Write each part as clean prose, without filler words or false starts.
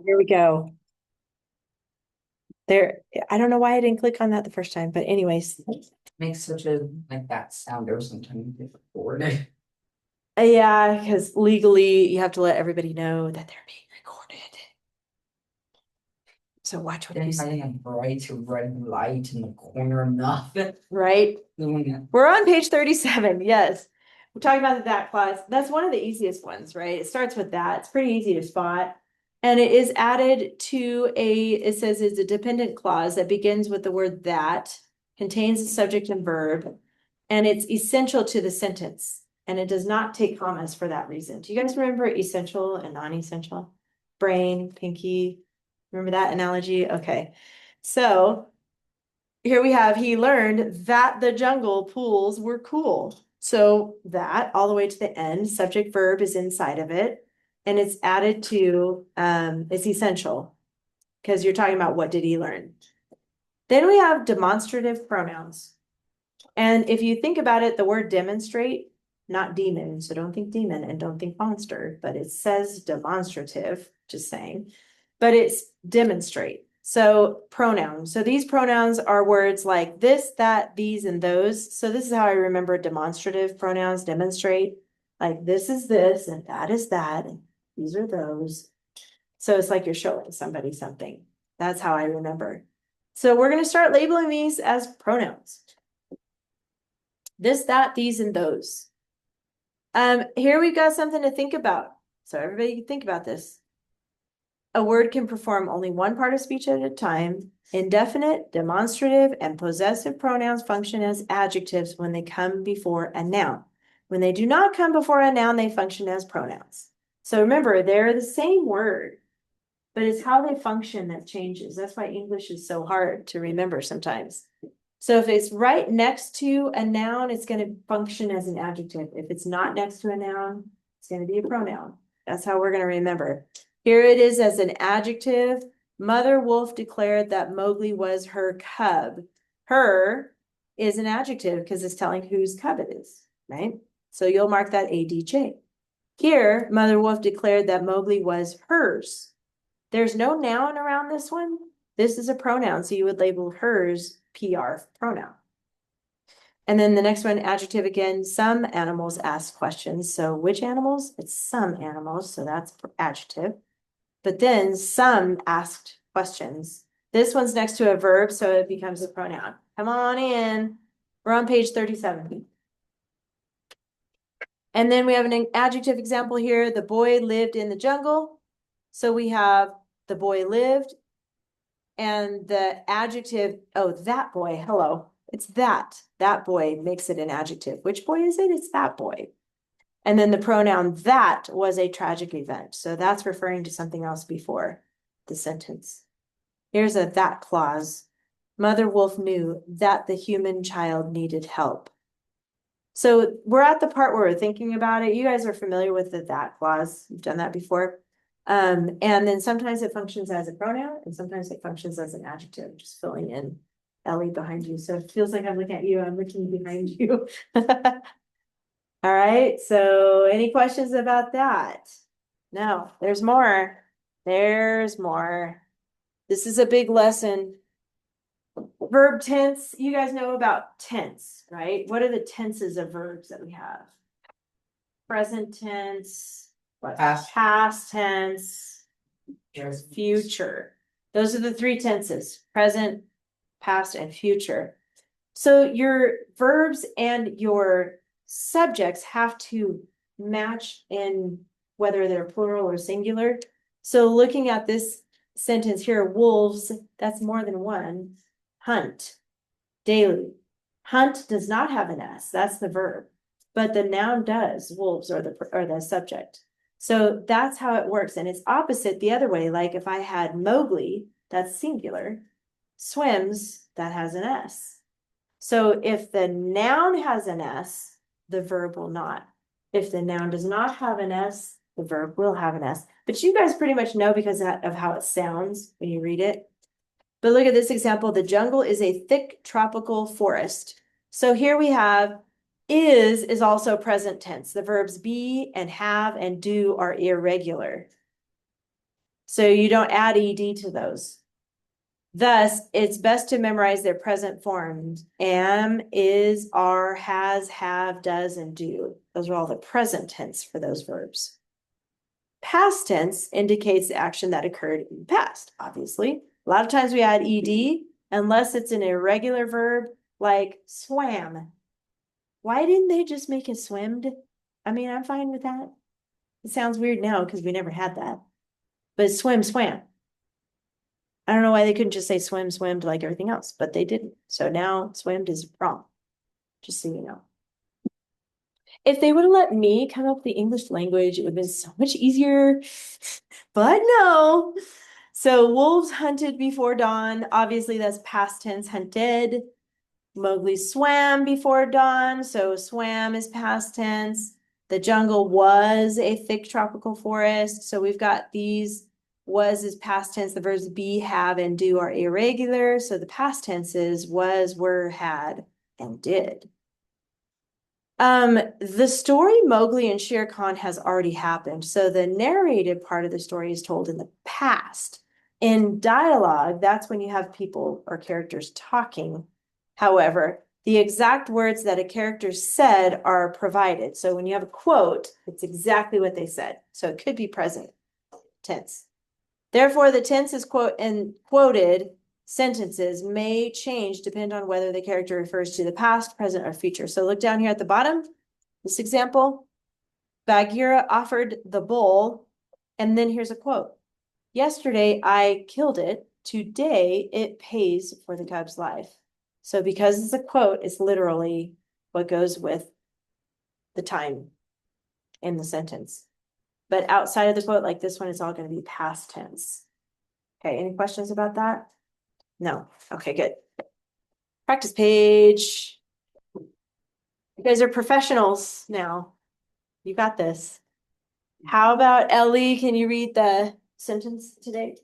Here we go. There, I don't know why I didn't click on that the first time, but anyways, Makes such a like that sound or sometimes recorded. yeah, because legally you have to let everybody know that they're being recorded. So watch what you Then say, having a bright red light in the corner of nothing. right? Doing it. We're on page 37. Yes. We're talking about the that clause. That's one of the easiest ones, right? It starts with that. It's pretty easy to spot. And it is added to it says it's a dependent clause that begins with the word that, contains a subject and verb, and it's essential to the sentence. And it does not take commas for that reason. Do you guys remember essential and non-essential? Brain, pinky. Remember that analogy? Okay. So here we have, he learned that the jungle pools were cool. So that all the way to the end, subject verb is inside of it. And it's added to, it's essential because you're talking about what did he learn. Then we have demonstrative pronouns. And if you think about it, the word demonstrate, not demon. So don't think demon and don't think monster, but it says demonstrative, just saying, but it's demonstrate. So pronouns. So these pronouns are words like this, that, these, and those. So this is how I remember demonstrative pronouns demonstrate. Like this is this, and that is that, and these are those. So it's like you're showing somebody something. That's how I remember. So we're going to start labeling these as pronouns. This, that, these, and those. Here we've got something to think about. So everybody think about this. A word can perform only one part of speech at a time. Indefinite, demonstrative, and possessive pronouns function as adjectives when they come before a noun. When they do not come before a noun, they function as pronouns. So remember, they're the same word, but it's how they function that changes. That's why English is so hard to remember sometimes. So if it's right next to a noun, it's going to function as an adjective. If it's not next to a noun, it's going to be a pronoun. That's how we're going to remember. Here it is as an adjective. Mother Wolf declared that Mowgli was her cub. Her is an adjective because it's telling whose cub it is, right? So you'll mark that ADJ. Here, Mother Wolf declared that Mowgli was hers. There's no noun around this one. This is a pronoun, so you would label hers PR pronoun. And then the next one, adjective again, some animals ask questions. So which animals? It's some animals, so that's adjective. But then some asked questions. This one's next to a verb, so it becomes a pronoun. Come on in. We're on page 37. And then we have an adjective example here. The boy lived in the jungle. So we have the boy lived, and the adjective, oh, that boy, hello. It's that. That boy makes it an adjective. Which boy is it? It's that boy. And then the pronoun that was a tragic event. So that's referring to something else before the sentence. Here's a that clause. Mother Wolf knew that the human child needed help. So we're at the part where we're thinking about it. You guys are familiar with the that clause. You've done that before. And then sometimes it functions as a pronoun and sometimes it functions as an adjective, just filling in Ellie behind you. So it feels like I'm looking at you, I'm looking behind you. All right, so any questions about that? No, there's more. There's more. This is a big lesson. Verb tense, you guys know about tense, right? What are the tenses of verbs that we have? Present tense, what? Past tense, future. Those are the three tenses, present, past, and future. So your verbs and your subjects have to match in whether they're plural or singular. So looking at this sentence here, wolves, that's more than one. Hunt, daily. Hunt does not have an S, that's the verb, but the noun does, wolves are the subject. So that's how it works. And it's opposite the other way. Like if I had Mowgli, that's singular, swims, that has an S. So if the noun has an S, the verb will not. If the noun does not have an S, the verb will have an S. But you guys pretty much know because of how it sounds when you read it. But look at this example. The jungle is a thick tropical forest. So here we have is also present tense. The verbs be and have and do are irregular. So you don't add ed to those. Thus, it's best to memorize their present forms. Am, is, are, has, have, does, and do. Those are all the present tense for those verbs. Past tense indicates the action that occurred in the past, obviously. A lot of times we add ed unless it's an irregular verb like swam. Why didn't they just make it swimmed? I mean, I'm fine with that. It sounds weird now because we never had that. But swim, swam. I don't know why they couldn't just say swim, swimmed like everything else, but they didn't. So now swimmed is wrong. Just so you know. If they would have let me come up with the English language, it would have been so much easier. But no. So wolves hunted before dawn. Obviously, that's past tense, hunted. Mowgli swam before dawn. So swam is past tense. The jungle was a thick tropical forest. So we've got these. Was is past tense. The verbs be, have, and do are irregular. So the past tenses was, were, had, and did. The story Mowgli and Shere Khan has already happened. So the narrated part of the story is told in the past. In dialogue, that's when you have people or characters talking. However, the exact words that a character said are provided. So when you have a quote, it's exactly what they said. So it could be present tense. Therefore, the tense is quoted sentences may change depending on whether the character refers to the past, present, or future. So look down here at the bottom, this example. Bagheera offered the bull, and then here's a quote. Yesterday, I killed it. Today, it pays for the cub's life. So because it's a quote, it's literally what goes with the time in the sentence. But outside of the quote, like this one, it's all going to be past tense. Okay, any questions about that? No. Okay, good. Practice page. You guys are professionals now. You got this. How about Ellie? Can you read the sentence today?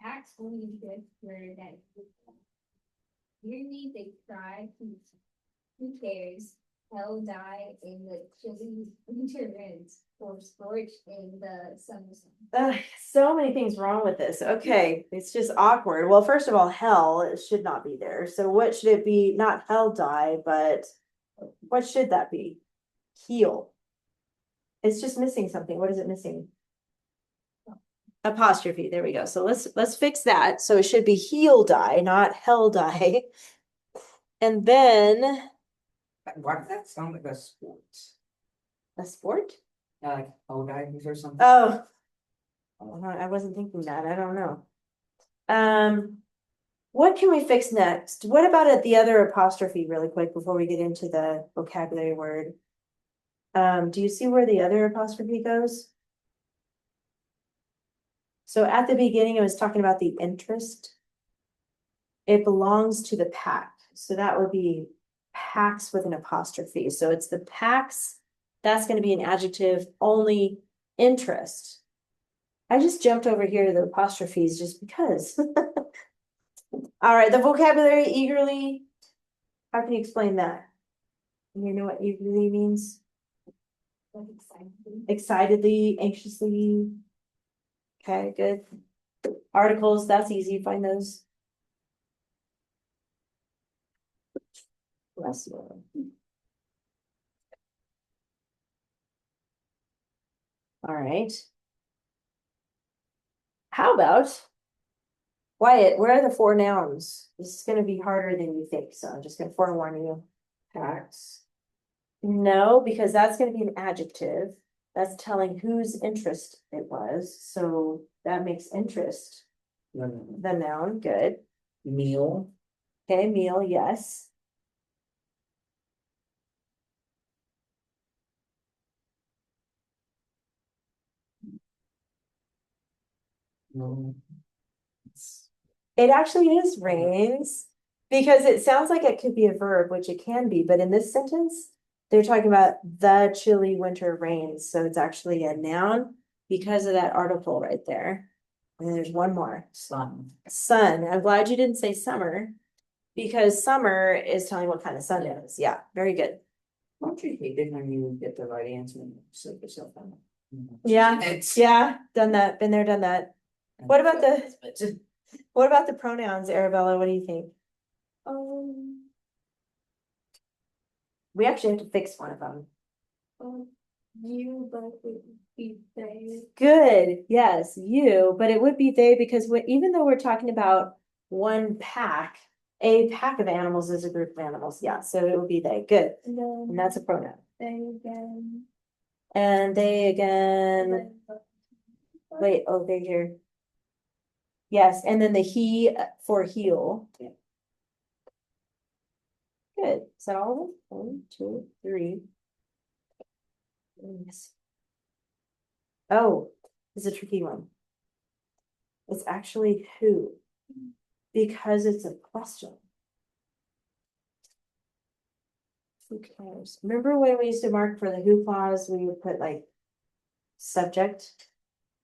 Acts only good for that. Yearly they cry, who cares? Hell die in the chilly winter winds, or scorched in the summer sun. So many things wrong with this. Okay, it's just awkward. Well, first of all, hell, it should not be there. So what should it be? Not hell die, but what should that be? Heal. It's just missing something. What is it missing? Apostrophe. There we go. So let's fix that. So it should be heal die, not hell die. And then Why does that sound like a sport? a sport? Like hell divers or something? Oh, I wasn't thinking that. I don't know. What can we fix next? What about it, the other apostrophe really quick before we get into the vocabulary word? Do you see where the other apostrophe goes? So at the beginning, it was talking about the interest. It belongs to the pack. So that would be packs with an apostrophe. So it's the packs. That's going to be an adjective, only interest. I just jumped over here to the apostrophes just because. All right, the vocabulary eagerly. How can you explain that? You know what eagerly means? Like excitedly. Excitedly, anxiously. Okay, good. Articles, that's easy. Find those. Bless you. All right. How about Wyatt? Where are the four nouns? This is going to be harder than you think, so I'm just going to forewarn you. Packs. No, because that's going to be an adjective. That's telling whose interest it was. So that makes interest the noun. Good. Meal. Okay, meal, yes. No. It actually is rains because it sounds like it could be a verb, which it can be, but in this sentence, they're talking about the chilly winter rains. So it's actually a noun because of that article right there. And there's one more. Sun. Sun. I'm glad you didn't say summer because summer is telling what kind of sun it is. Yeah, very good. Don't you hate it when you get the right answer and you slip yourself on it? Yeah, It's yeah, done that, been there, done that. What about what about the pronouns, Arabella? What do you think? We actually have to fix one of them. You, but it would be they. Good, yes, you, but it would be they because even though we're talking about one pack, a pack of animals is a group of animals, yeah, so it would be they, good, And then and that's a pronoun. they again. And they again, wait, oh, they're here. Yes, and then the he for heel. Yeah. Good, is that all of them? 1, 2, 3. Yes. Oh, it's a tricky one. It's actually who, because it's a question. Who cares? Remember when we used to mark for the who clause, we would put like subject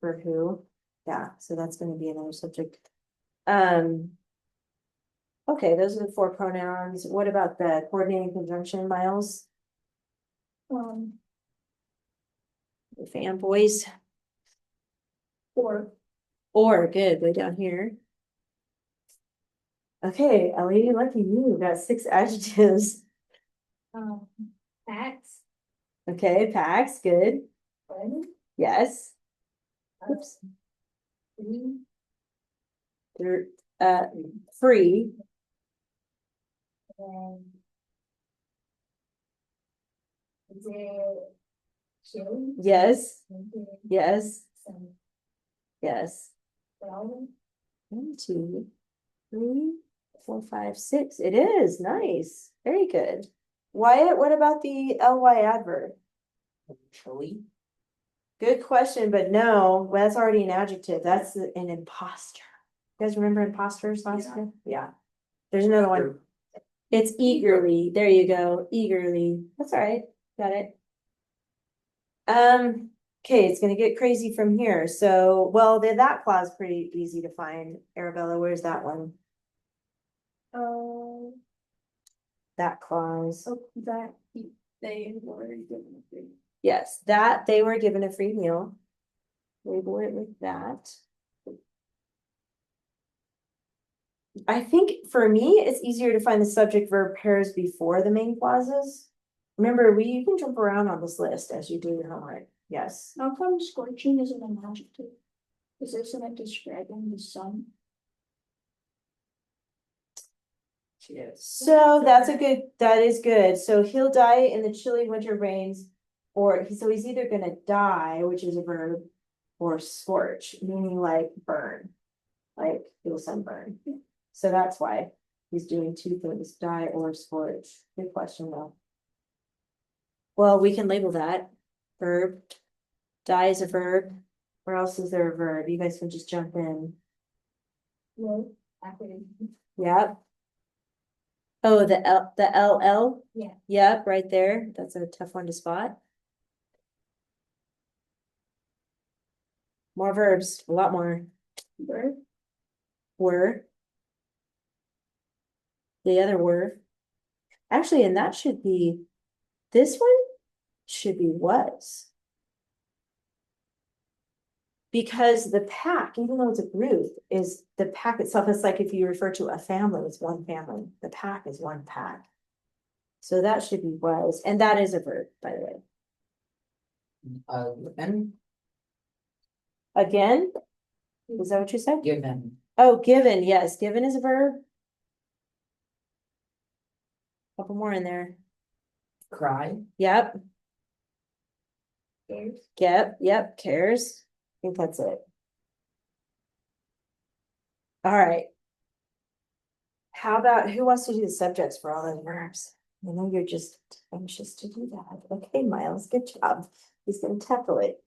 for who? Yeah, so that's gonna be another subject. Okay, those are the 4 pronouns. What about the coordinating conjunction, Miles? Um, The fanboys? or, Or, good, way down here. Okay, Ellie, lucky you, got 6 adjectives. Acts, Okay, packs, good. fun, Yes. Oops. free, They're free. and the chill, Yes. and the Yes. some Yes. problem. 1, 2, 3, 4, 5, 6. It is nice. Very good. Wyatt, what about the ly adverb? Chili. Good question, but no, that's already an adjective. That's an imposter. You guys remember imposters last Yeah. year? Yeah. There's another one. It's eagerly. There you go. Eagerly. That's all right. Got it. Okay, it's gonna get crazy from here. So, well, that clause is pretty easy to find. Arabella, where's that one? That clause. That they were given a free. Yes, that they were given a free meal. Label it with that. I think for me, it's easier to find the subject verb pairs before the main clauses. Remember, you can jump around on this list as you do your homework. Yes. How come scorching isn't an adjective? Isn't it describing the sun? Yes. So that is good. So he'll die in the chilly winter rains, so he's either gonna die, which is a verb, or scorch, meaning like burn, like he'll sunburn. So that's why he's doing 2 things, die or scorch. Good question though. Well, we can label that verb. Die is a verb. Where else is there a verb? You guys can just jump in. No, after. Yep. Oh, the LL? Yeah. Yep, right there. That's a tough one to spot. More verbs, a lot more. Verb, Were. The other were. Actually, and that should be, this one should be was. Because the pack, even though it's a group, is the pack itself. It's like if you refer to a family, it's one family. The pack is one pack. So that should be was, and that is a verb, by the way. And Again, is that what you said? given. Oh, given, yes, given is a verb. Couple more in there. Cry. Yep, cares, yep, cares. I think that's it. All right. How about, who wants to do the subjects for all those verbs? I know you're just anxious to do that. Okay, Miles, good job. He's gonna tackle it.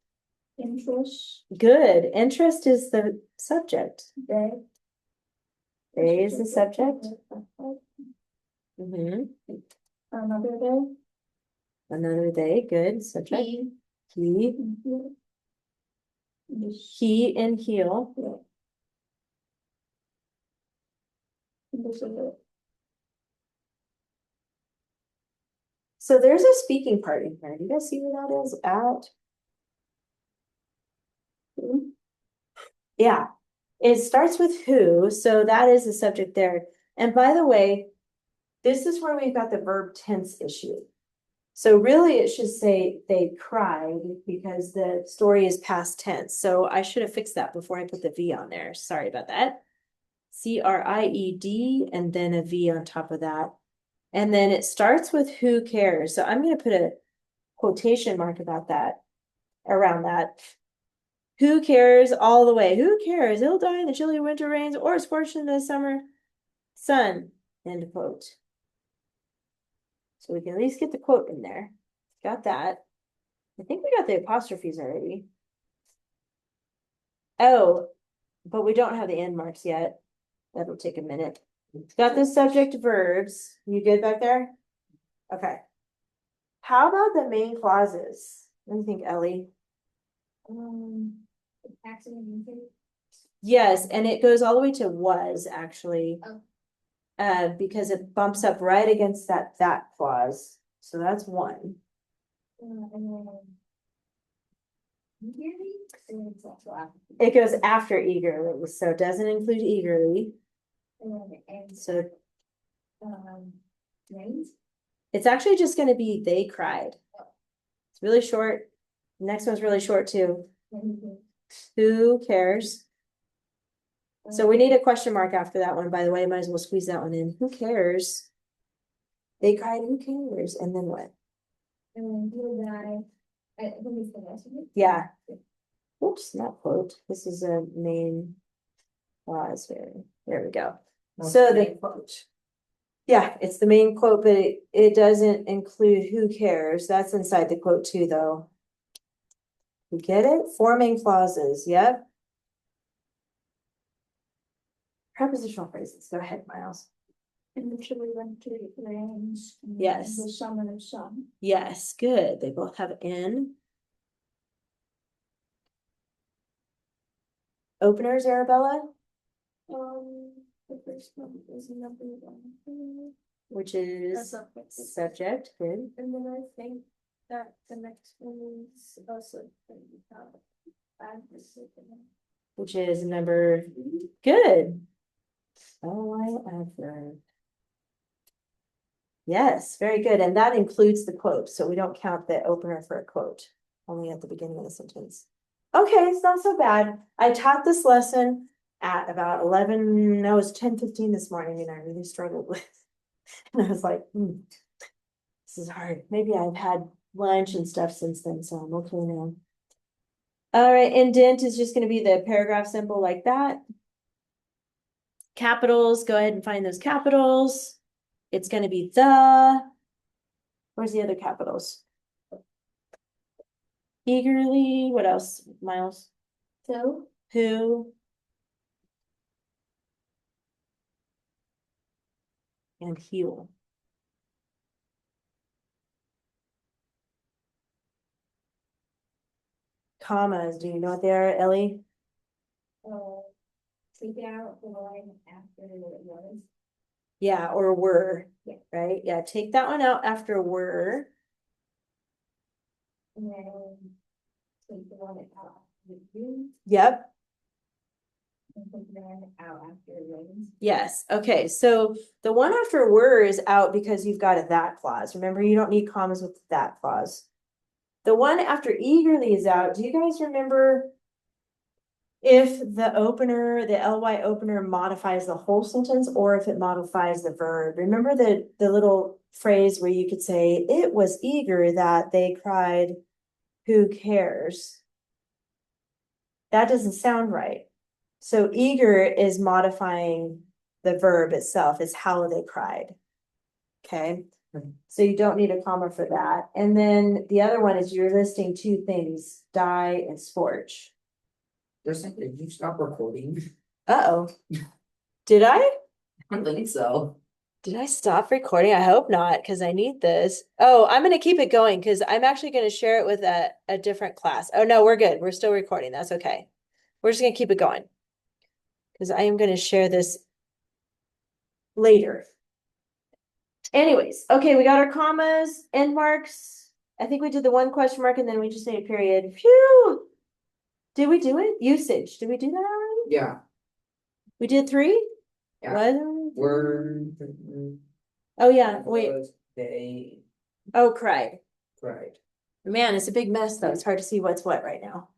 interest, Good. Interest is the subject. day. Day is the subject. Another day. Another day, good. Subject. He. He and heel. Yeah. This is it. So there's a speaking part in here. Do you guys see where that is at? Yeah. It starts with who, so that is the subject there. And by the way, this is where we've got the verb tense issue. So really it should say they cried because the story is past tense. So I should have fixed that before I put the V on there. Sorry about that. CRIED and then a V on top of that. And then it starts with who cares. So I'm going to put a quotation mark about that, around that. Who cares all the way? Who cares? He'll die in the chilly winter rains or scorched in the summer sun. End quote. So we can at least get the quote in there. Got that. I think we got the apostrophes already. Oh, but we don't have the end marks yet. That'll take a minute. Got the subject verbs. You good back there? Okay. How about the main clauses? What do you think, Ellie? Accident injury. Yes, and it goes all the way to was actually. Oh. Because it bumps up right against that clause. So that's one. And then. Yearly? And it's also after. It goes after eagerly, so it doesn't include eagerly. And then it ends. So Rains. it's actually just gonna be they cried. It's really short. Next one's really short too. Who cares? So we need a question mark after that one, by the way. Might as well squeeze that one in. Who cares? They cried, who cares? And then what? And then he will die. I think it's the rest of it. Yeah. Oops, not quote. This is a main clause here. There we go. So the quote. Yeah, it's the main quote, but it doesn't include who cares. That's inside the quote too, though. You get it? Forming clauses, yep. Prepositional phrases. Go ahead, Miles. And the chili went to the rains. Yes. The summer of sun. Yes, good. They both have in. Openers, Arabella, The first one is number one. which is subject, good. And then I think that the next one is also. Which is number good. Oh, adverb. Yes, very good. And that includes the quote. So we don't count the opener for a quote, only at the beginning of the sentence. Okay, it's not so bad. I taught this lesson at about 11, no, it was 10:15 this morning, and I really struggled with. And I was like, this is hard. Maybe I've had lunch and stuff since then, so I'm okay now. All right, indent is just going to be the paragraph symbol like that. Capitals, go ahead and find those capitals. It's going to be the. Where's the other capitals? Eagerly. What else, Miles? So. Who? And heal. Commas, do you know what they are, Ellie? Take out the line after it was. Yeah, or were. Yeah. Right? Yeah, take that one out after were. And then take the one out with you. Yep. And take the one out after it rains. Yes. Okay. So the one after were is out because you've got a that clause. Remember, you don't need commas with that clause. The one after eagerly is out. Do you guys remember if the opener, the ly opener modifies the whole sentence or if it modifies the verb? Remember the little phrase where you could say, it was eager that they cried, who cares? That doesn't sound right. So eager is modifying the verb itself, is how they cried. Okay. So you don't need a comma for that. And then the other one is you're listing two things, die and scorch. Did you stop recording? Uh-oh. Did I? I don't think so. Did I stop recording? I hope not, because I need this. Oh, I'm going to keep it going because I'm actually going to share it with a different class. Oh, no, we're good. We're still recording. That's okay. We're just going to keep it going because I am going to share this later. Anyways, okay, we got our commas, end marks. I think we did the one question mark and then we just need a period. Phew! Did we do it? Usage. Did we do that already? Yeah. We did 3? Yeah. What? Were. Oh, yeah, wait. Was they Oh, cried. cried. Man, it's a big mess though. It's hard to see what's what right now.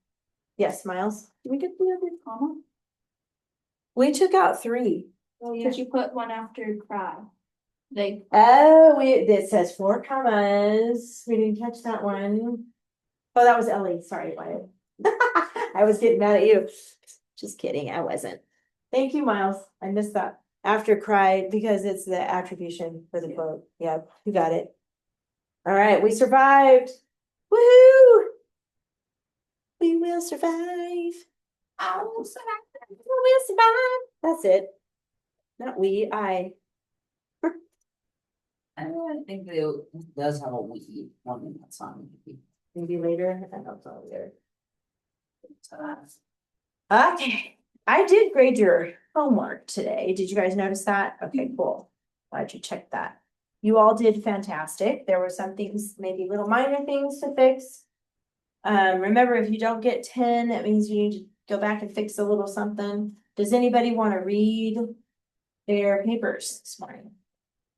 Yes, Miles? Did we get the other comma? We took out 3. Oh, yeah. Cause you put one after cry. They, Oh, it says 4 commas. We didn't catch that one. Oh, that was Ellie. Sorry, Wyatt. I was getting mad at you. Just kidding. I wasn't. Thank you, Miles. I missed that. After cried because it's the attribution for the quote. Yep, you got it. All right, we survived. Woohoo! We will survive. I will survive. We will survive. That's it. Not we, I. I think they does have a wee one in that song. Maybe later. I don't know later. Okay, I did grade your homework today. Did you guys notice that? Okay, cool. Glad you checked that. You all did fantastic. There were some things, maybe little minor things to fix. Remember, if you don't get 10, that means you need to go back and fix a little something. Does anybody want to read their papers this morning?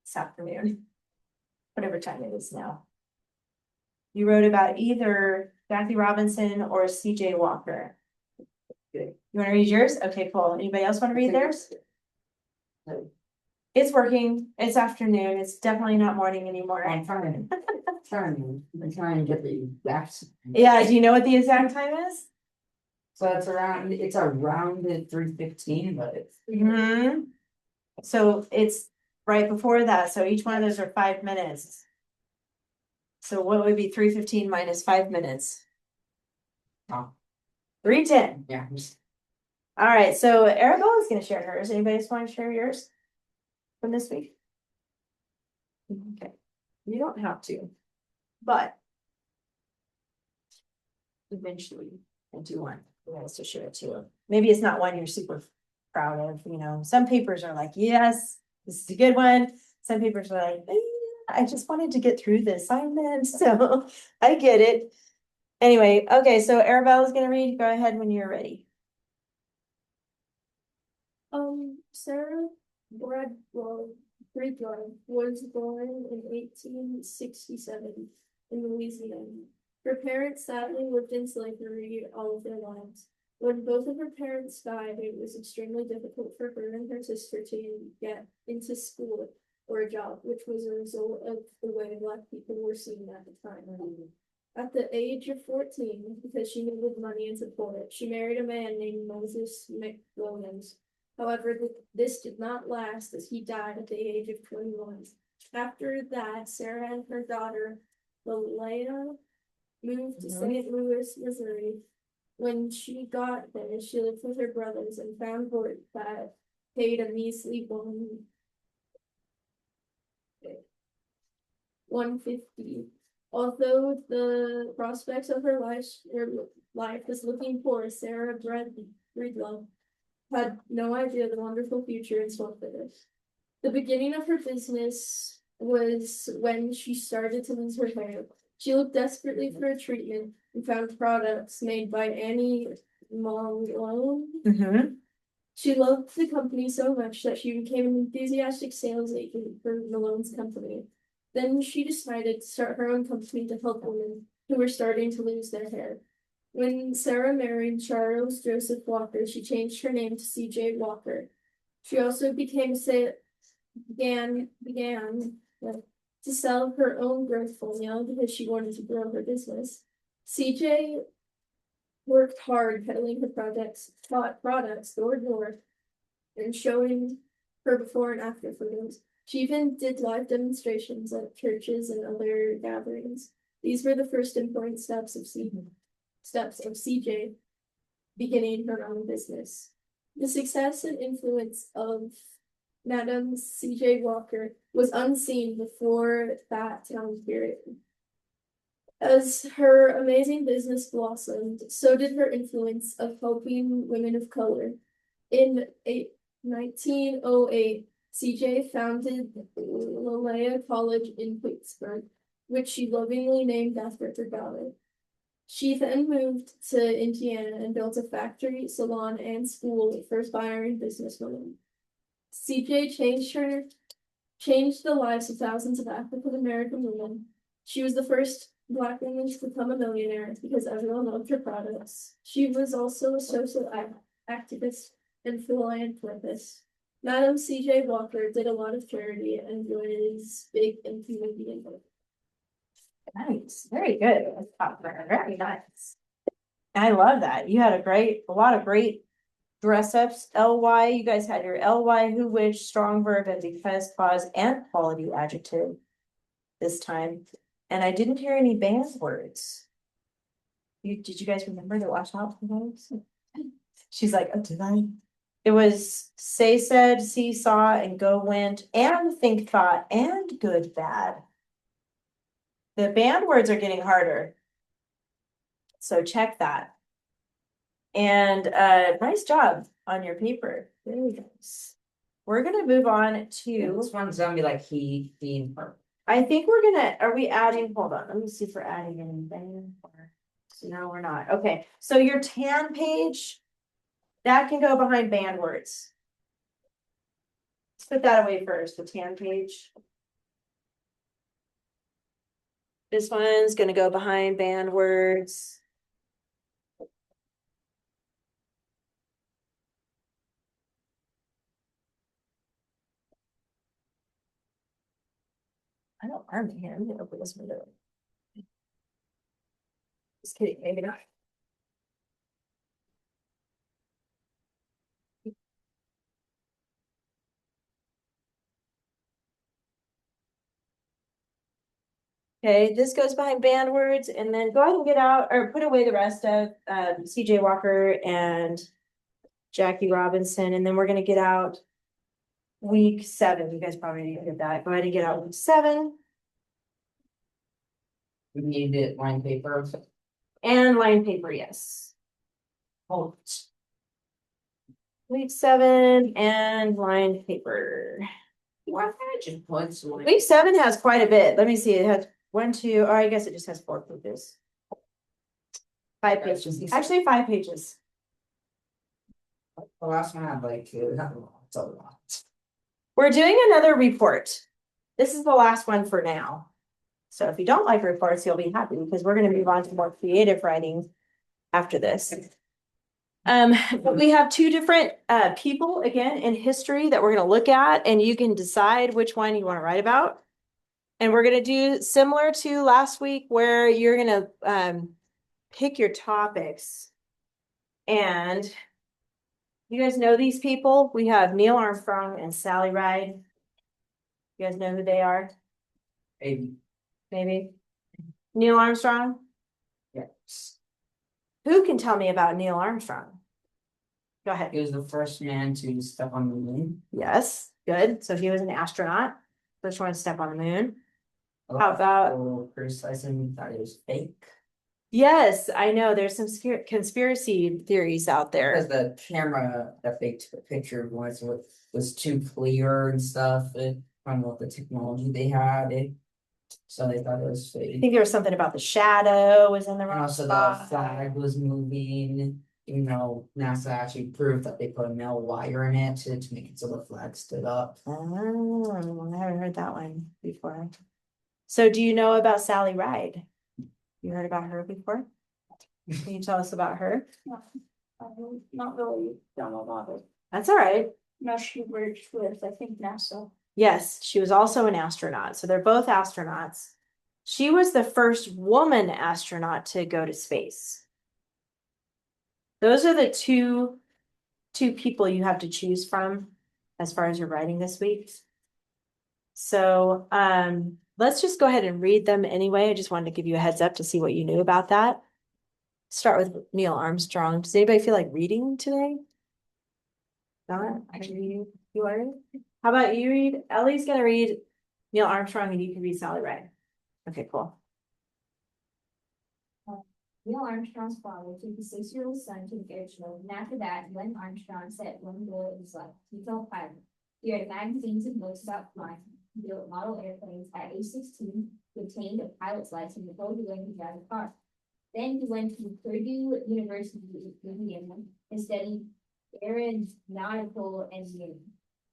This afternoon? Whatever time it is now. You wrote about either Kathy Robinson or CJ Walker. Good. You want to read yours? Okay, cool. Anybody else want to read theirs? It's working. It's afternoon. It's definitely not morning anymore. I'm trying to get the exact. Yeah, do you know what the exact time is? So it's around at 3:15, but it's. Mm-hmm. So it's right before that. So each one of those are 5 minutes. So what would be 3:15 minus 5 minutes? Oh. 3:10. Yeah. All right, so Arabella's gonna share hers. Anybody else want to share yours from this week? Okay, you don't have to, but eventually I do want you guys to share it too. Maybe it's not one you're super proud of, you know. Some papers are like, yes, this is a good one. Some papers are like, I just wanted to get through the assignment, so I get it. Anyway, okay, so Arabella's gonna read. Go ahead when you're ready. Sarah Bridwell was born in 1867 in Louisiana. Her parents sadly lived in slavery all of their lives. When both of her parents died, it was extremely difficult for her and her sister to get into school or a job, which was a result of the way Black people were seen at the time. At the age of 14, because she needed money and support, she married a man named Moses McWilliams. However, this did not last as he died at the age of 21. After that, Sarah and her daughter, Leia, moved to St. Louis, Missouri. When she got there, she lived with her brothers and found work that paid a measly $150. Although the prospects of her life was looking poor, Sarah Breedlove had no idea the wonderful future in store for this. The beginning of her business was when she started to lose her hair. She looked desperately for a treatment and found products made by Annie Malone. Mm-hmm. She loved the company so much that she became an enthusiastic sales agent for Malone's company. Then she decided to start her own company to help women who were starting to lose their hair. When Sarah married Charles Joseph Walker, she changed her name to C.J. Walker. She also began to sell her own growth formula because she wanted to grow her business. C.J. worked hard peddling her products door to door and showing her before and after photos. She even did live demonstrations at churches and other gatherings. These were the first important steps of CJ beginning her own business. The success and influence of Madame C.J. Walker was unseen before that time period. As her amazing business blossomed, so did her influence of helping women of color. In 1908, C.J. founded Loyola College in Pittsburgh, which she lovingly named after her daughter. She then moved to Indiana and built a factory, salon, and school for aspiring businesswomen. CJ changed the lives of thousands of African American women. She was the first Black woman to become a millionaire because everyone loved her products. She was also a social activist and philanthropist. Madam C.J. Walker did a lot of charity and was big in community involvement. Nice, very good. Very nice. I love that. You had a lot of great dress ups. LY, you guys had your LY, who, which, strong verb, and because, cause, and quality adjective this time. And I didn't hear any band words. Did you guys remember to watch out for those? She's like, oh, did I? It was say, said, see, saw, and go, went, and think, thought, and good, bad. The band words are getting harder. So check that. And nice job on your paper. Very nice. We're gonna move on to, This one's gonna be like he, and her. I think are we adding, hold on, let me see if we're adding anything. No, we're not. Okay, so your tan page, that can go behind band words. Let's put that away first, the tan page. This one's gonna go behind band words. I don't arm it here. I'm gonna open this window. Just kidding, maybe not. Okay, this goes behind band words, and then go ahead and get out or put away the rest of CJ Walker and Jackie Robinson, and then we're gonna get out week 7. You guys probably need to get that. Go ahead and get out week 7 We needed line paper. and line paper, yes. Oh, Week 7 and line paper. why did you put some? Week 7 has quite a bit. Let me see. It has 1, 2, or I guess it just has 4 pages. 5 pages. Actually, 5 pages. The last one had like, it's a lot. We're doing another report. This is the last one for now. So if you don't like reports, you'll be happy because we're going to move on to more creative writing after this. But we have 2 different people again in history that we're going to look at, and you can decide which one you want to write about. And we're going to do similar to last week where you're going to pick your topics. And you guys know these people? We have Neil Armstrong and Sally Ride. You guys know who they are? Maybe. Neil Armstrong? Yes. Who can tell me about Neil Armstrong? Go ahead. He was the first man to step on the moon. Yes, good. So he was an astronaut. First one to step on the moon. A lot How of about- people criticizing that it was fake. Yes, I know. There's some conspiracy theories out Because there. the camera that they took a picture of was too clear and stuff, from what the technology they had, so they thought it was I fake. think there was something about the shadow was in the And wrong also the spot. flag was moving, even though NASA actually proved that they put a metal wire in it to make it so the flag stood up. Oh, I haven't heard that one before. So do you know about Sally Ride? You heard about her before? Can you tell us about her? Not really, don't know about it. That's all right. No, she worked with, I think, NASA. Yes, she was also an astronaut. So they're both astronauts. She was the first woman astronaut to go to space. Those are the two people you have to choose from as far as your writing this week. So let's just go ahead and read them anyway. I just wanted to give you a heads up to see what you knew about that. Start with Neil Armstrong. Does anybody feel like reading today? Not? You are? How about you read? Ellie's gonna read Neil Armstrong and you can read Sally Ride. Okay, cool. Neil Armstrong's father took his 6-year-old son to the air show, and after that, Glenn Armstrong set one goal in his life: to become a pilot. He read magazines and books about flying. He built model airplanes. At age 16, he obtained a pilot's license before he learned to drive a car. Then he went to Purdue University in Indiana and studied aeronautical engineering.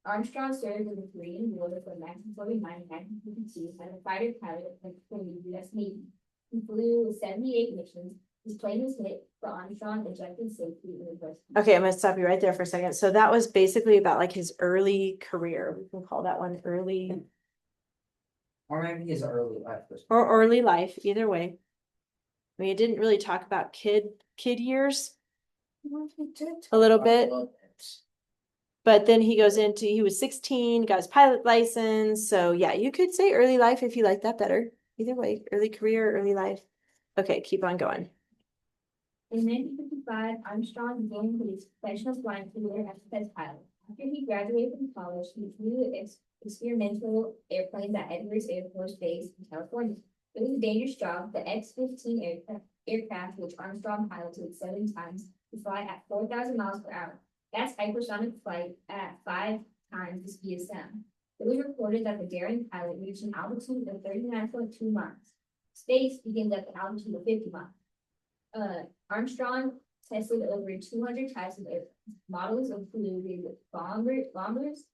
Armstrong served in the Korean War from 1949 to 1952 as a fighter pilot for the U.S. Navy. He flew 78 missions. His plane was hit, but Armstrong ejected safely in the first. Okay, I'm gonna stop you right there for a second. So that was basically about like his early career. We can call that one early Or maybe his early life was. or early life, either way. I mean, it didn't really talk about kid years, a little bit. But then he goes into, he was 16, got his pilot license. So yeah, you could say early life if you like that better. Either way, early career, early life. Okay, keep on going. In 1955, Armstrong began his professional flying career as a test pilot. After he graduated from college, he flew experimental airplanes at Edwards Air Force Base in California. It was a dangerous job. The X-15 aircraft, which Armstrong piloted 7 times, would fly at 4,000 miles per hour. That's hypersonic flight at 5 times the speed of sound. It was reported that the daring pilot reached an altitude of 39.2 miles. Space begins at the altitude of 50 miles. Armstrong tested over 200 types of airplanes. Models included bombers,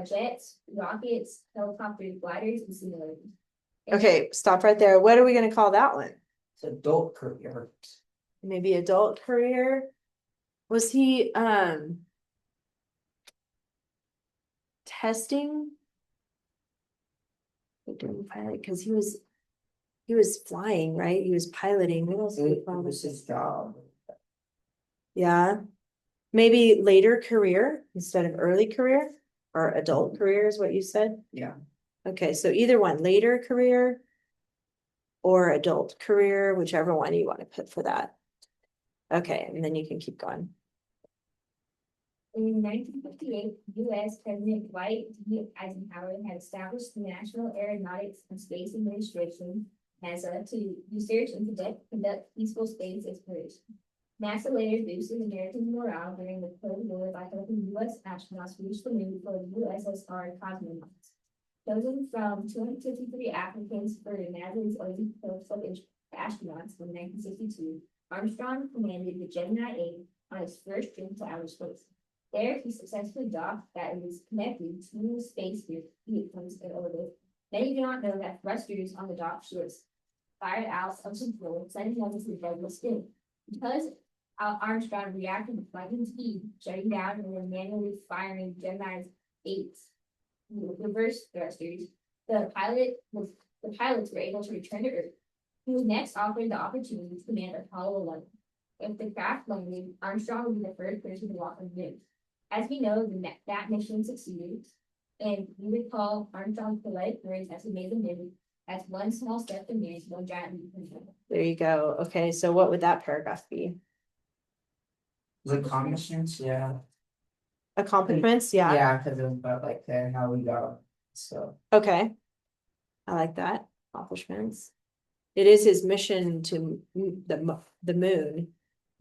jets, rockets, helicopters, gliders, and simulators. Okay, stop right there. What are we gonna call that one? It's adult career. Maybe adult career? Was he testing? Because he was flying, right? He was piloting. What else? It was his job. Yeah. Maybe later career instead of early career or adult career is what you said? Yeah. Okay, so either one, later career or adult career, whichever one you want to put for that. Okay, and then you can keep going. In 1958, U.S. President Y2LB Eisenhower had established the National Aeronautics and Space Administration, NASA, to research and conduct peaceful space exploration. NASA later boosted American morale during the Cold War by helping U.S. astronauts reach the moon for the USSR cosmonauts. Chosen from 253 applicants for NASA's Olympic astronauts in 1962, Armstrong commanded the Gemini 8 on its first trip to outer space. There, he successfully docked that it was connected to space vehicles in orbit. Many do not know that thrusters on the dock ships fired out substance fuel, sending them into deadly spin. Because Armstrong reacted with lightning speed, shutting down and then manually firing Gemini's 8's reverse thrusters, the pilots were able to return to Earth. He was next offered the opportunity to command Apollo 11. If the craft landed, Armstrong would be the first person to walk on the moon. As we know, that mission succeeded, and we would call Armstrong's poetic words as he made the moon as one small step for man, one giant leap for man. There you go. Okay, so what would that paragraph be? The accomplishments, yeah. Accomplishments, yeah. Yeah, because it was about like how we got, so. Okay. I like that. Accomplishments. It is his mission to the moon.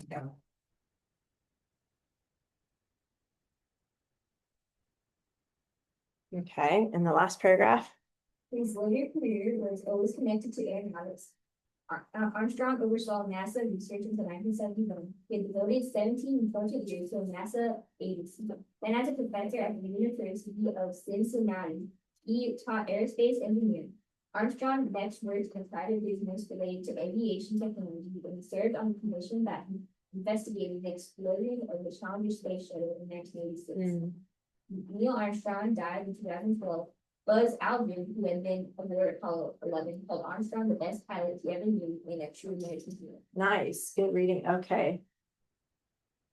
Yeah. Okay, and the last paragraph. His later career was always connected to aeronautics. Armstrong oversaw NASA research until 1971. He had devoted 17 important years to a NASA agency. Then as a professor at the University of Cincinnati, he taught aerospace engineering. Armstrong next worked in private business related to aviation technology when he served on the commission that investigated the explosion of the Challenger space shuttle in 1986. Neil Armstrong died in 2012. Buzz Aldrin, who had been aboard Apollo 11, called Armstrong the best pilot he ever knew in a true American hero. Nice, good reading. Okay.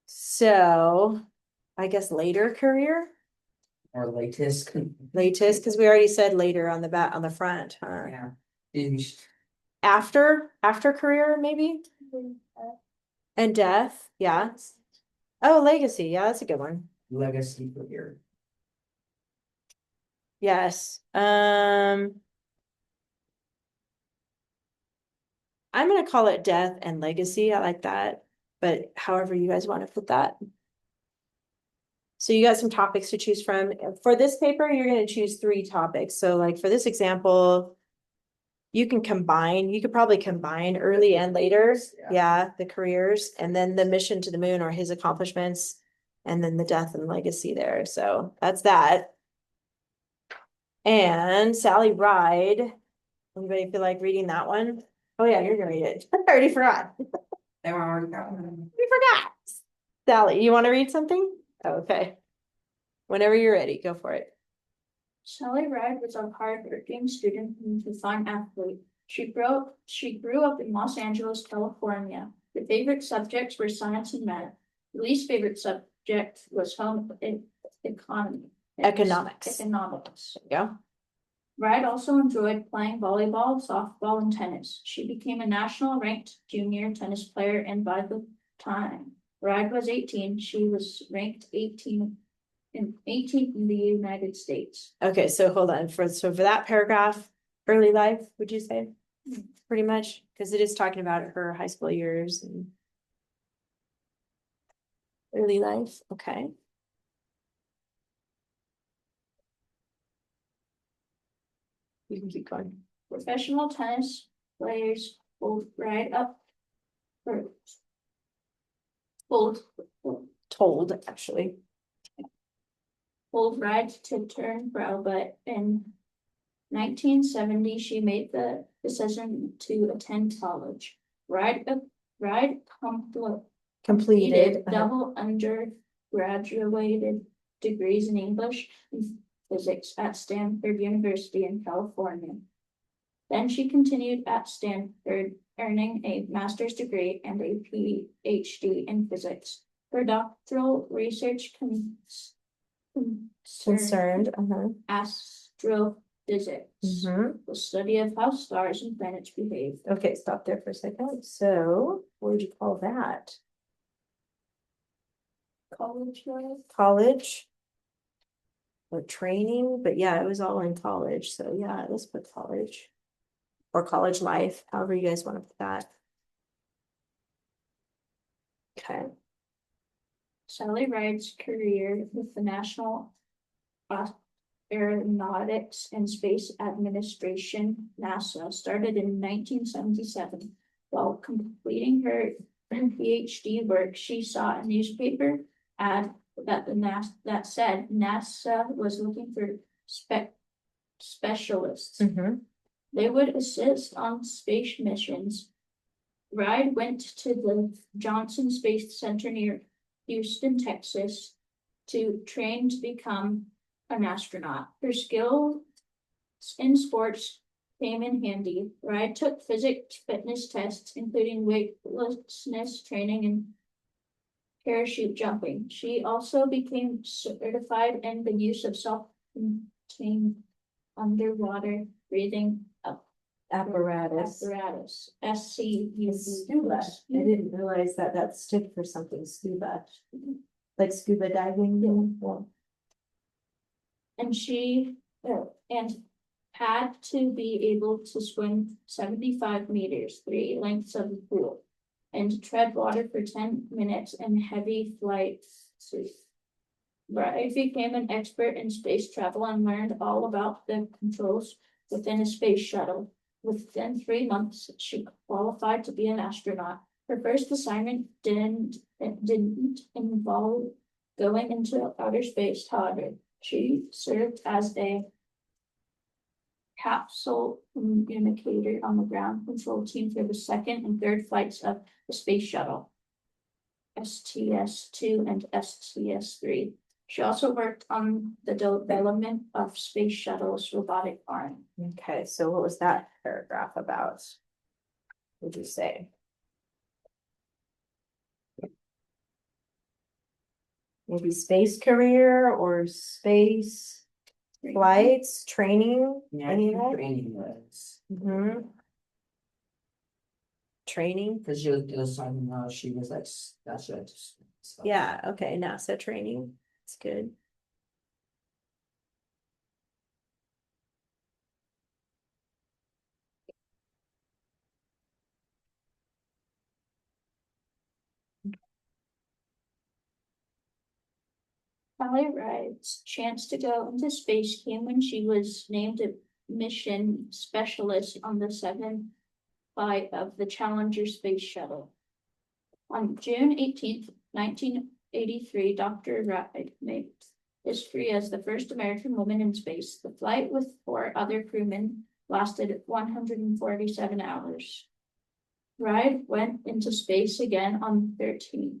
So, I guess later career, Or latest. latest, because we already said later on the back on the front, huh? Yeah. Maybe After career, maybe, and death, yeah. Oh, legacy, yeah, that's a good one. legacy career. Yes. I'm gonna call it death and legacy. I like that, but however you guys want to put that. So you got some topics to choose from. For this paper, you're going to choose 3 topics. So like for this example, you can combine, you could probably combine early and later. Yeah. Yeah, the careers and then the mission to the moon or his accomplishments. And then the death and legacy there. So that's that. And Sally Ride. Anybody feel like reading that one? Oh yeah, you're gonna read it. I already forgot. They were already got one. We forgot. Sally, you want to read something? Okay. Whenever you're ready, go for it. Sally Ride was a hardworking student and a fine athlete. She grew up in Los Angeles, California. Her favorite subjects were science and math. Her least favorite subject was economy. Economics. Economics. There you go. Ride also enjoyed playing volleyball, softball, and tennis. She became a national ranked junior tennis player, and by the time Ride was 18, she was ranked 18th in the United States. Okay, so hold on. For that paragraph, early life, would you say? Pretty much, because it is talking about her high school years and early life. Okay. You can keep going. Professional tennis players will ride up or hold Told, actually. ride to turn pro, but in 1970 she made the decision to attend college. Ride Completed. double undergraduate degrees in English and physics at Stanford University in California. Then she continued at Stanford, earning a master's degree and a PhD in physics. Her doctoral research concerned astrophysics, the study of how stars and planets behave. Okay, stop there for a second. So, what would you call that? College life. College? Or training, but yeah, it was all in college. So yeah, let's put college. Or college life, however you guys want to put that. Okay. Sally Ride's career with the National Aeronautics and Space Administration, NASA, started in 1977. While completing her PhD work, she saw a newspaper ad that said NASA was looking for specialists. They would assist on space missions. Ride went to the Johnson Space Center near Houston, Texas, to train to become an astronaut. Her skills in sports came in handy. Ride took physics fitness tests, including weightlessness training and parachute jumping. She also became certified in the use of self-contained underwater breathing Apparatus. SCU. I didn't realize that stood for something, scuba. Like scuba diving. Yeah. And she and had to be able to swim 75 meters, 3 lengths of the pool, and tread water for 10 minutes in heavy flight suit. Bride became an expert in space travel and learned all about the controls within a space shuttle. Within 3 months, she qualified to be an astronaut. Her first assignment didn't involve going into outer space, however. She served as a capsule communicator on the ground control team for the second and third flights of the space shuttle, STS-2 and STS-3. She also worked on the development of space shuttle's robotic arm. Okay, so what was that paragraph about? What would you say? Maybe space career or space flights, training? Yeah, Any of that? training was, Training? because it was something, she was like, that's what. Yeah, okay, NASA training. It's good. Sally Ride's chance to go into space came when she was named mission specialist on the seventh flight of the Challenger space shuttle. On June 18th, 1983, Dr. Ride made history as the first American woman in space. The flight with 4 other crewmen lasted 147 hours. Ride went into space again on the 13th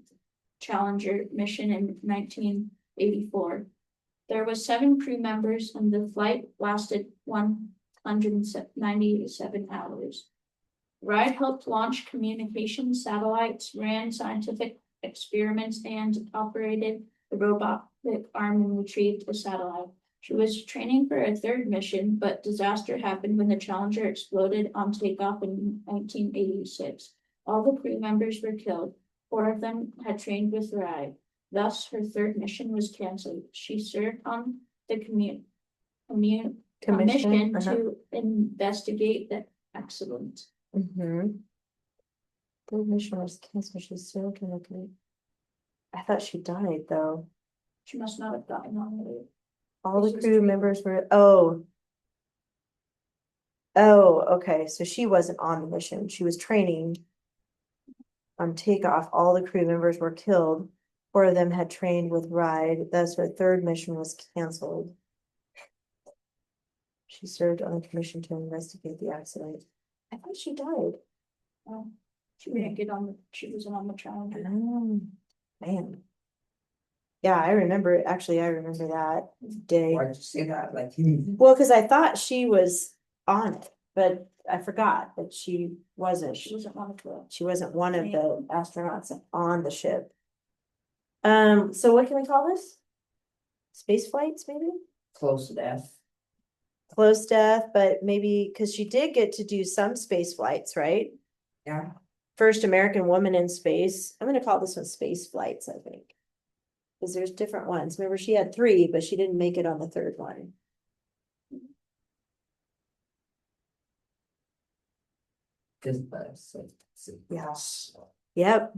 Challenger mission in 1984. There was 7 crew members and the flight lasted 197 hours. Ride helped launch communication satellites, ran scientific experiments, and operated the robotic arm and retrieved a satellite. She was training for a 3rd mission, but disaster happened when the Challenger exploded on takeoff in 1986. All the crew members were killed. 4 of them had trained with Ride. Thus, her 3rd mission was canceled. She served on the commission to investigate the accident. The mission was canceled. She's still looking. I thought she died though. She must not have gotten on with it. All the This is crew true. members were, oh. Oh, okay, so she wasn't on the mission. She was training. On takeoff, all the crew members were killed. 4 of them had trained with Ride, thus her 3rd mission was canceled. She served on a commission to investigate the accident. I thought she died. She didn't get on the, she wasn't on the Challenger. Oh, man. Yeah, I remember it. Actually, I remember that day. Why'd you say that? Like, Well, because I thought she was on it, but I forgot that she wasn't. She wasn't on the She wasn't one of the astronauts on the ship. So what can we call this? Space flights, maybe? close to death. Close death, but maybe because she did get to do some space flights, right? Yeah, First American woman in space. I'm gonna call this one space flights, I think. Because there's different ones. Remember, she had 3, but she didn't make it on the 3rd one. just Yes. Yep.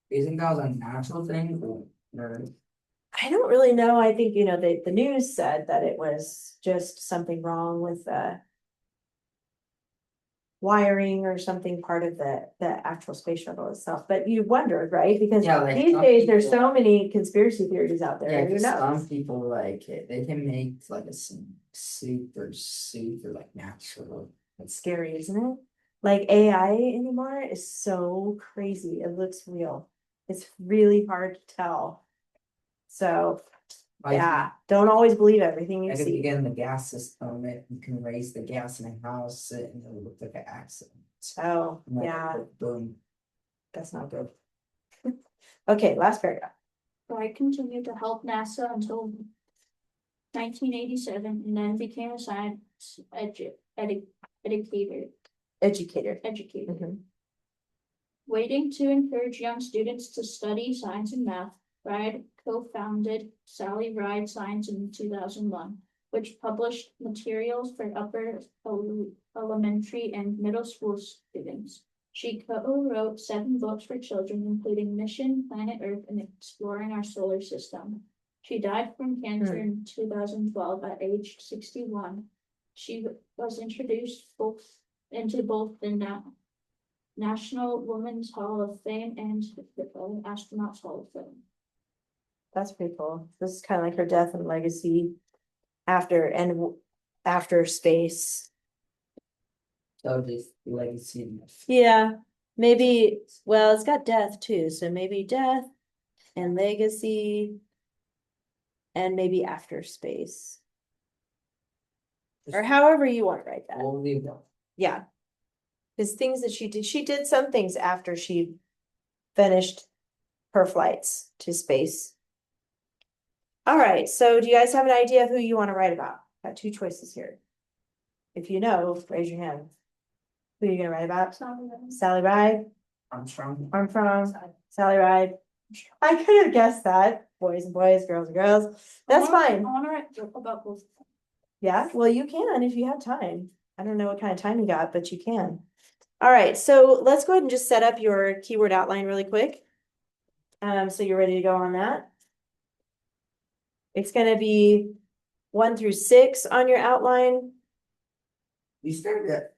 Do you think that was a natural thing or I don't really know. I think, the news said that it was just something wrong with wiring or something part of the actual space shuttle itself, but you wondered, right? Because Yeah, like these some days, there's people- so many conspiracy theories out there, Yeah, who 'cause some knows? people like it. They can make like a super like natural. It's scary, isn't it? Like AI anymore is so crazy. It looks real. It's really hard to tell. So, Like, yeah, don't always believe everything you like if you see. get in the gas system, you can raise the gas in a house and it'll look like an accident. Oh, And, like, yeah, Boom. that's not good. Okay, last paragraph. Ride continued to help NASA until 1987 and then became a science educator. Educator. Educator. Waiting to encourage young students to study science and math, Ride co-founded Sally Ride Science in 2001, which published materials for upper elementary and middle school students. She co-wrote 7 books for children, including Mission, Planet Earth, and Exploring Our Solar System. She died from cancer in 2012 at age 61. She was introduced into both the National Women's Hall of Fame and the Astronauts Hall of Fame. That's pretty cool. This is kind of like her death and legacy after space. So this legacy. Yeah, maybe, well, it's got death too, so maybe death and legacy and maybe after space. Or however you want to write that. All the above. Yeah. Because things that she did some things after she finished her flights to space. All right, so do you guys have an idea of who you want to write about? Got 2 choices here. If you know, raise your hand. Who are you gonna write about? Sally Ride, Armstrong. Sally Ride. I could have guessed that. Boys and boys, girls and girls. That's fine. I want to write about both. Yeah, well, you can if you have time. I don't know what kind of time you got, but you can. All right, so let's go ahead and just set up your keyword outline really quick. So you're ready to go on that? It's gonna be 1 through 6 on your outline. We started at.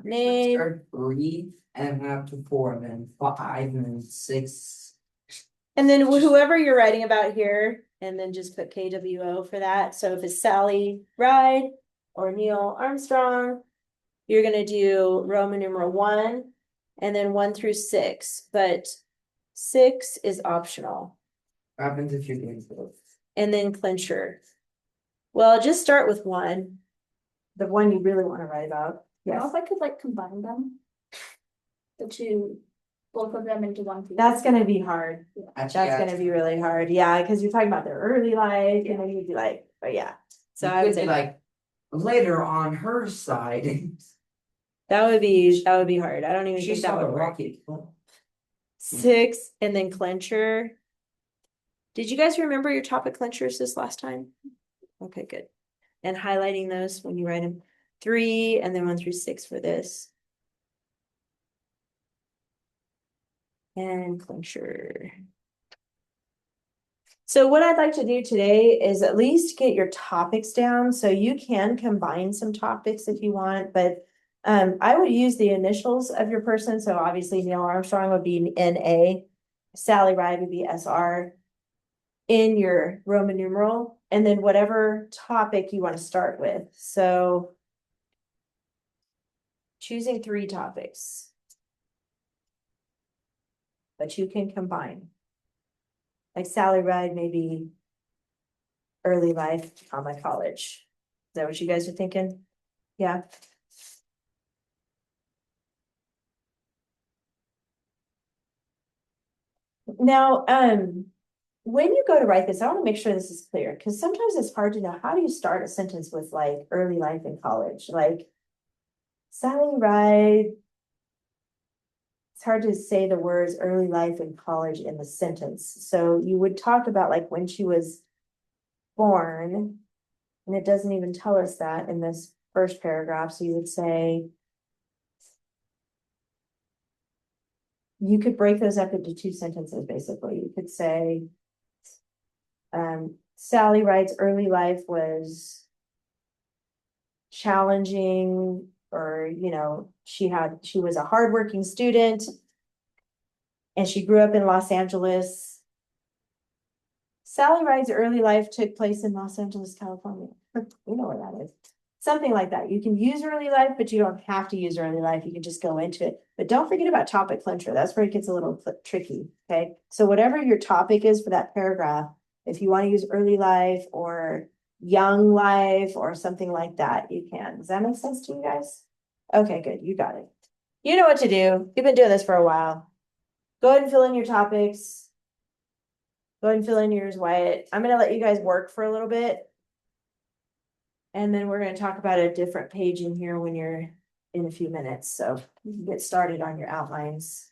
Name. Started 3 and went up to 4 and then 5 and then 6. And then whoever you're writing about here, and then just put KWO for that. So if it's Sally Ride or Neil Armstrong, you're gonna do Roman numeral 1 and then 1 through 6, but 6 is optional. What happens if you're doing both? And then clincher. Well, just start with 1, the one you really want to write about. You know, Yes, if I could like combine them. The two, both of them into one. piece. that's gonna be hard. That's That's gonna be really hard. Yeah, because you're talking about their early life, and then you'd be like, but yeah. So I would say like later on her side. that would be hard. I don't even She think saw that the would work. rocket. 6 and then clincher. Did you guys remember your topic clinchers this last time? Okay, good. And highlighting those when you write them. 3 and then 1 through 6 for this. And clincher. So what I'd like to do today is at least get your topics down, so you can combine some topics if you want, but I would use the initials of your person, so obviously Neil Armstrong would be NA, Sally Ride would be SR in your Roman numeral, and then whatever topic you want to start with. So choosing 3 topics, but you can combine. Like Sally Ride, maybe early life on my college. Is that what you guys are thinking? Yeah. Now, when you go to write this, I want to make sure this is clear, because sometimes it's hard to know, how do you start a sentence with like early life in college? Like Sally Ride. It's hard to say the words early life in college in the sentence. So you would talk about like when she was born, and it doesn't even tell us that in this first paragraph. So you would say, you could break those up into 2 sentences, basically. You could say, Sally Ride's early life was challenging, or, you know, she was a hardworking student and she grew up in Los Angeles. Sally Ride's early life took place in Los Angeles, California. We know where that is. Something like that. You can use early life, but you don't have to use early life. You can just go into it. But don't forget about topic clincher. That's where it gets a little tricky. Okay. So whatever your topic is for that paragraph, if you want to use early life or young life or something like that, you can. Does that make sense to you guys? Okay, good. You got it. You know what to do. You've been doing this for a while. Go ahead and fill in your topics. Go ahead and fill in yours, Wyatt. I'm going to let you guys work for a little bit. And then we're going to talk about a different page in here when you're in a few minutes. So you can get started on your outlines.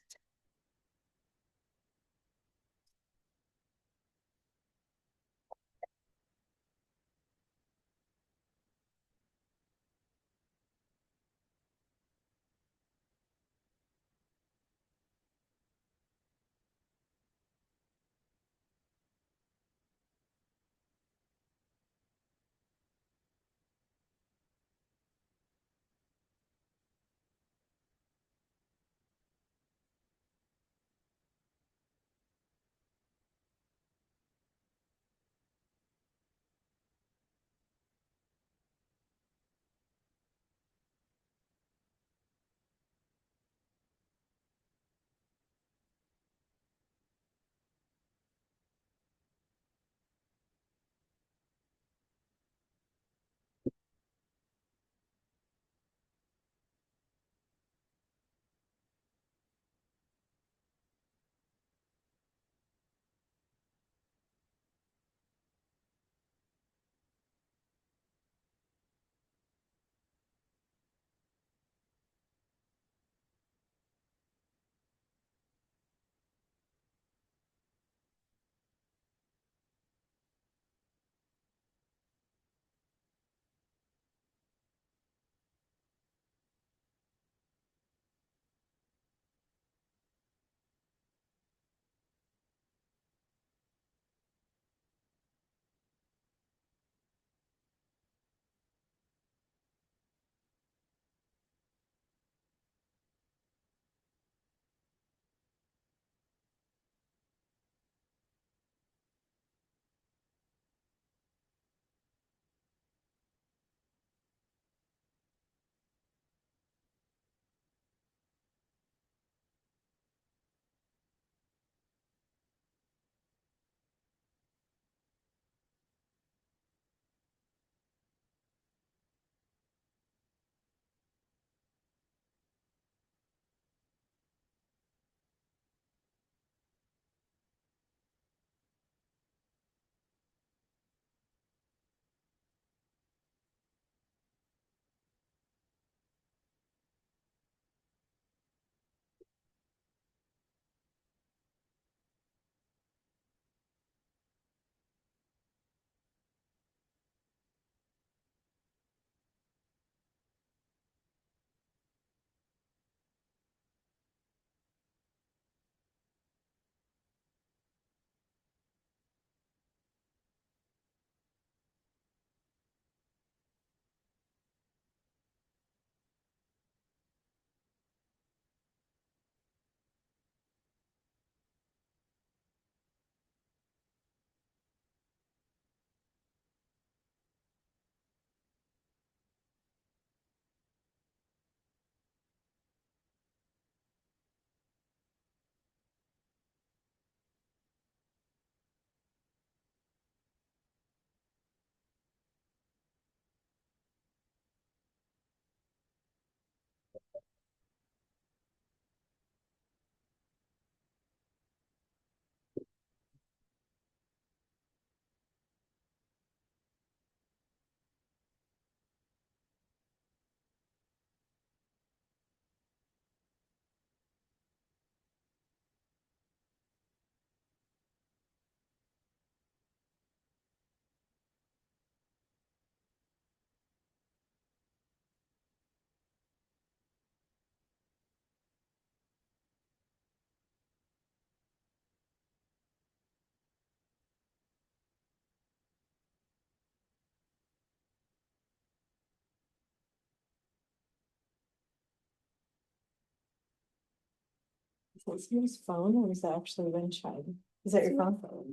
Is it his phone or is that actually wind chime? Is that your phone?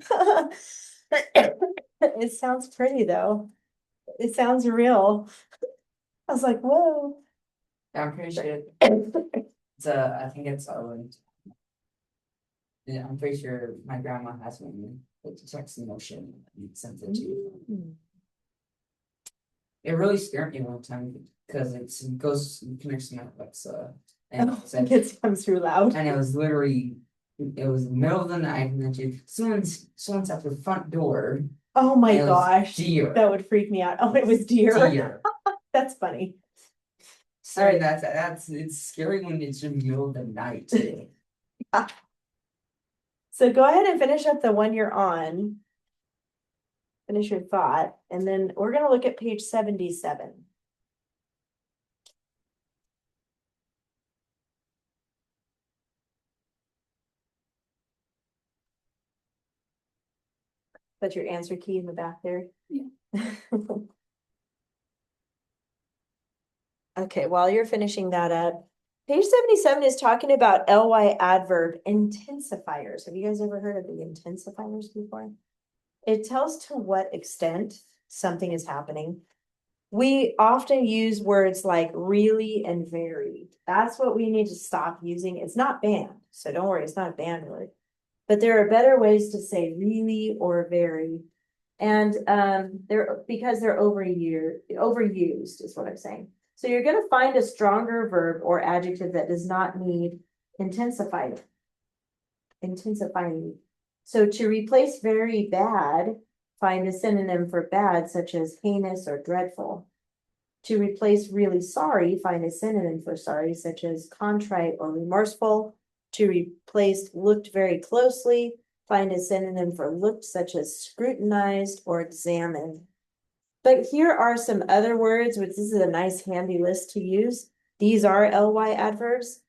It sounds pretty though. It sounds real. I was like, whoa. I'm pretty sure it's I think it's Owen. Yeah, I'm pretty sure my grandma has one, it detects emotion and sends it to you. Mm. It really scared me one time because it goes connects to my Alexa. And Oh, it said, kids come through loud. and it was literally, it was the middle of the night, and then someone's at the front door. Oh my and it was gosh, Deer. that would freak me out. Oh, it was deer. Deer. That's funny. So Alright. it's scary when it's in the middle of the night. So go ahead and finish up the one you're on. Finish your thought, and then we're gonna look at page 77. That's your answer key in the back there. Yeah. Okay, while you're finishing that up, page 77 is talking about ly adverb intensifiers. Have you guys ever heard of the intensifiers before? It tells to what extent something is happening. We often use words like really and very. That's what we need to stop using. It's not banned, so don't worry, it's not a banned word. But there are better ways to say really or very. And they're because they're overused is what I'm saying. So you're gonna find a stronger verb or adjective that does not need intensifying. So to replace very bad, find a synonym for bad such as heinous or dreadful. To replace really sorry, find a synonym for sorry such as contrite or remorseful. To replace looked very closely, find a synonym for looked such as scrutinized or examined. But here are some other words, which this is a nice handy list to use. These are ly adverbs,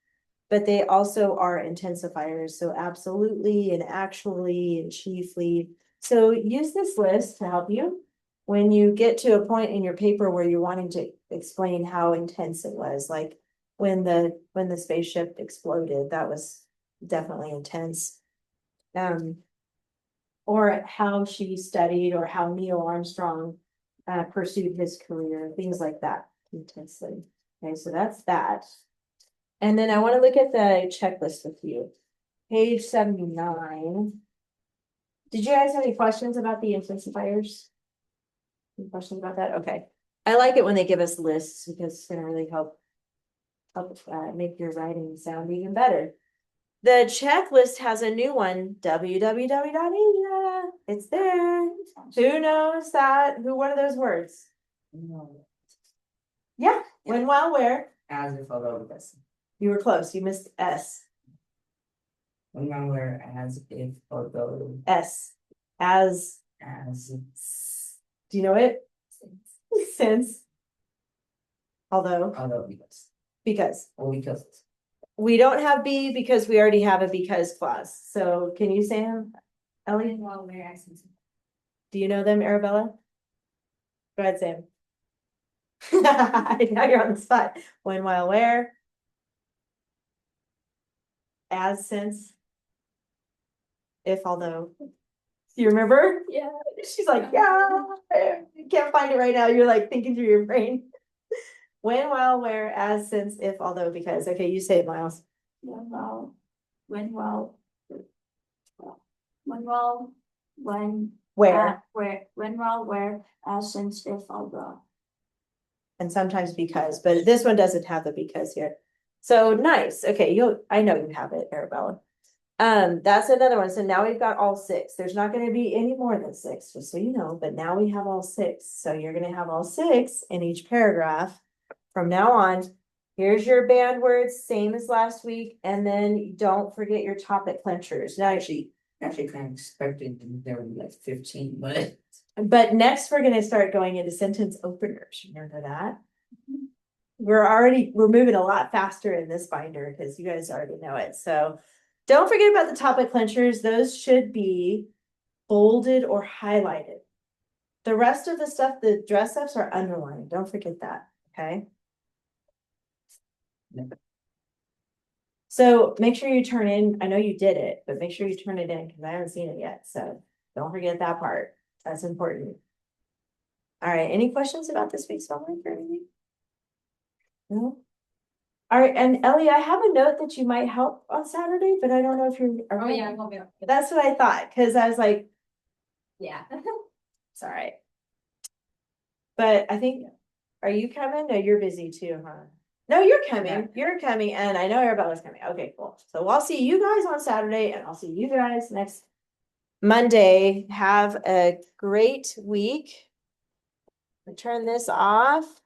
but they also are intensifiers. So absolutely and actually and chiefly. So use this list to help you when you get to a point in your paper where you're wanting to explain how intense it was, like when the spaceship exploded, that was definitely intense. Or how she studied or how Neil Armstrong pursued his career, things like that intensely. Okay, so that's that. And then I want to look at the checklist with you. Page 79. Did you guys have any questions about the intensifiers? Any questions about that? Okay. I like it when they give us lists because it's gonna really help make your writing sound even better. The checklist has a new one, www.asia. It's there. Who knows that? What are those words? No. Yeah, when, while, where. As if although this. You were close. You missed S. When I wear as if although S. As. Do you know it? Since. Although. Because. Well, because. We don't have be because we already have a because clause. So can you say them, Ellie? Well, where accents. Do you know them, Arabella? Go ahead, Sam. Now you're on the spot. When, while, where? As, since. If, although. Do you remember? Yeah. She's like, yeah, I can't find it right now. You're like thinking through your brain. When, while, where, as, since, if, although, because. Okay, you say it, Miles. When, while, when, while, when, while, when. Where, When, while, where, as, since, if, although. and sometimes because, but this one doesn't have the because here. So nice. Okay, I know you have it, Arabella. That's another one. So now we've got all 6. There's not going to be any more than 6, just so you know, but now we have all 6. So you're going to have all 6 in each paragraph from now on. Here's your banned words, same as last week, and then don't forget your topic clenchers. Now, Actually kind of expected there would be like 15, but next we're going to start going into sentence openers. Remember that? We're moving a lot faster in this binder because you guys already know it. So don't forget about the topic clenchers. Those should be bolded or highlighted. The rest of the stuff, the dress ups are underlined. Don't forget that. Okay. So make sure you turn in, I know you did it, but make sure you turn it in because I haven't seen it yet, so don't forget that part. That's important. All right, any questions about this week's homework or anything? No? All right, and Ellie, I have a note that you might help on Saturday, but I don't know if you're. Oh, yeah, I'm hoping. That's what I thought, because I was like, Yeah. it's all right. But I think, are you coming? No, you're busy too, huh? No, you're coming, you're coming, and I know Arabella's coming. Okay, cool. So I'll see you guys on Saturday and I'll see you guys next Monday. Have a great week. Turn this off.